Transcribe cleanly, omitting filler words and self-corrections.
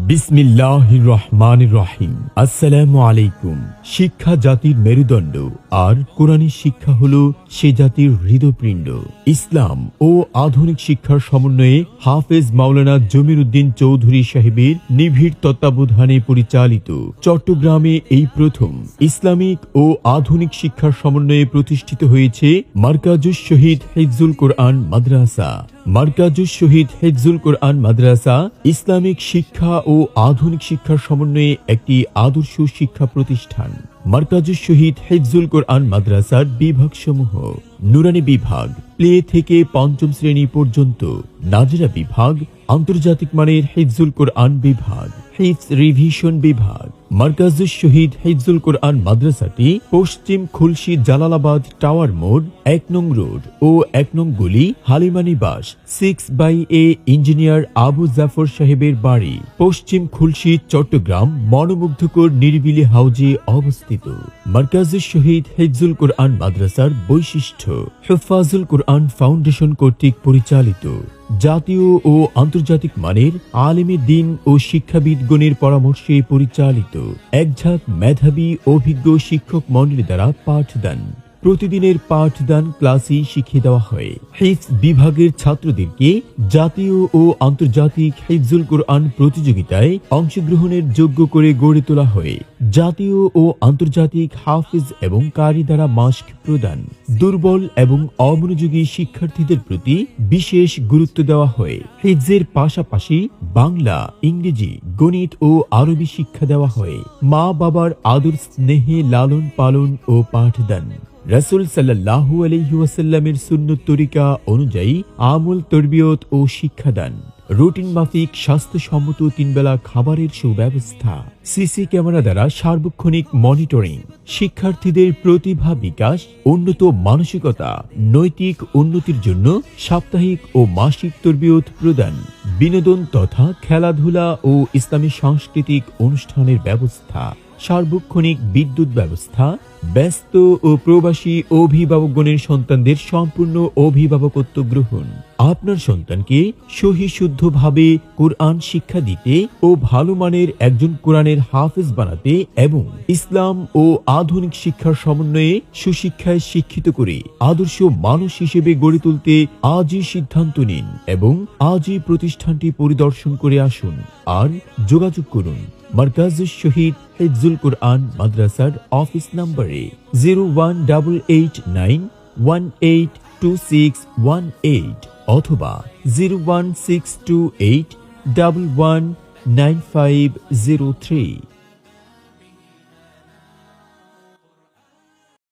বিসমিল্লাহির রহমানির রহিম। আসসালামু আলাইকুম। শিক্ষা জাতির মেরুদণ্ড, আর কোরআনী শিক্ষা হলো সে জাতির হৃদপিণ্ড। ইসলাম ও আধুনিক শিক্ষার সমন্বয়ে হাফেজ মাওলানা জমির উদ্দিন চৌধুরী সাহেবের নিবিড় তত্ত্বাবধানে পরিচালিত চট্টগ্রামে এই প্রথম ইসলামিক ও আধুনিক শিক্ষার সমন্বয়ে প্রতিষ্ঠিত হয়েছে মারকাজুস শহীদ হিফজুল কোরআন মাদ্রাসা। মারকাজুস শহীদ হিফজুল কোরআন মাদ্রাসা ইসলামিক শিক্ষা ও আধুনিক শিক্ষার সমন্বয়ে একটি আদর্শ শিক্ষা প্রতিষ্ঠান। মারকাজুস শহীদ হিফজুল কোরআন মাদ্রাসার বিভাগসমূহ: নুরানি বিভাগ প্লে থেকে পঞ্চম শ্রেণী পর্যন্ত, নাজরা বিভাগ, আন্তর্জাতিক মানের হিফজুল কোরআন বিভাগ, হিফজ রিভিশন বিভাগ। মারকাজুস শহীদ হিফজুল কোরআন মাদ্রাসাটি পশ্চিম খুলশী জালালাবাদ টাওয়ার মোড়, ১ নং রোড ও ১ নং গলি, হালিমানিবাস 6/A ইঞ্জিনিয়ার আবু জাফর সাহেবের বাড়ি, পশ্চিম খুলশী, চট্টগ্রাম মনোমুগ্ধকর নিরিবিলি হাউজে অবস্থিত। মারকাজুস শহীদ হিফজুল কোরআন মাদ্রাসার বৈশিষ্ট্য: হুফাজুল কোরআন ফাউন্ডেশন কর্তৃক পরিচালিত, জাতীয় ও আন্তর্জাতিক মানের আলেমে দ্বীন ও শিক্ষাবিদগণের পরামর্শে পরিচালিত, একঝাঁক মেধাবী অভিজ্ঞ শিক্ষক মণ্ডলী দ্বারা পাঠদান। প্রতিদিনের পাঠদান ক্লাসে শিখিয়ে দেওয়া হয়। হিফজ বিভাগের ছাত্রদেরকে জাতীয় ও আন্তর্জাতিক হিফজুল কোরআন প্রতিযোগিতায় অংশগ্রহণের যোগ্য করে গড়ে তোলা হয়। জাতীয় ও আন্তর্জাতিক হাফিজ এবং কারি দ্বারা মাস্ক প্রদান। দুর্বল এবং অমনোযোগী শিক্ষার্থীদের প্রতি বিশেষ গুরুত্ব দেওয়া হয়। হিফজের পাশাপাশি বাংলা, ইংরেজি, গণিত ও আরবি শিক্ষা দেওয়া হয়। মা বাবার আদর স্নেহে লালন পালন ও পাঠদান। রাসূল সাল্লাল্লাহু আলাইহি ওয়াসাল্লামের সুন্নত তরিকা অনুযায়ী আমল, তরবিয়ত ও শিক্ষাদান। রুটিন মাফিক স্বাস্থ্যসম্মত 3 বেলা খাবারের সুব্যবস্থা। সিসি ক্যামেরা দ্বারা সার্বক্ষণিক মনিটরিং। শিক্ষার্থীদের প্রতিভা বিকাশ, উন্নত মানসিকতা, নৈতিক উন্নতির জন্য সাপ্তাহিক ও মাসিক তরবিয়ত প্রদান। বিনোদন তথা খেলাধুলা ও ইসলামী সাংস্কৃতিক অনুষ্ঠানের ব্যবস্থা। সার্বক্ষণিক বিদ্যুৎ ব্যবস্থা। ব্যস্ত ও প্রবাসী অভিভাবকগণের সন্তানদের সম্পূর্ণ অভিভাবকত্ব গ্রহণ। আপনার সন্তানকে সহিশুদ্ধভাবে কোরআন শিক্ষা দিতে ও ভালো মানের একজন কোরআনের হাফেজ বানাতে এবং ইসলাম ও আধুনিক শিক্ষার সমন্বয়ে সুশিক্ষায় শিক্ষিত করে আদর্শ মানুষ হিসেবে গড়ে তুলতে আজই সিদ্ধান্ত নিন এবং আজই প্রতিষ্ঠানটি পরিদর্শন করে আসুন আর যোগাযোগ করুন মারকাজুস শহীদ হিফজুল কোরআন মাদ্রাসার অফিস নম্বরে 01689182618 অথবা 01628119503।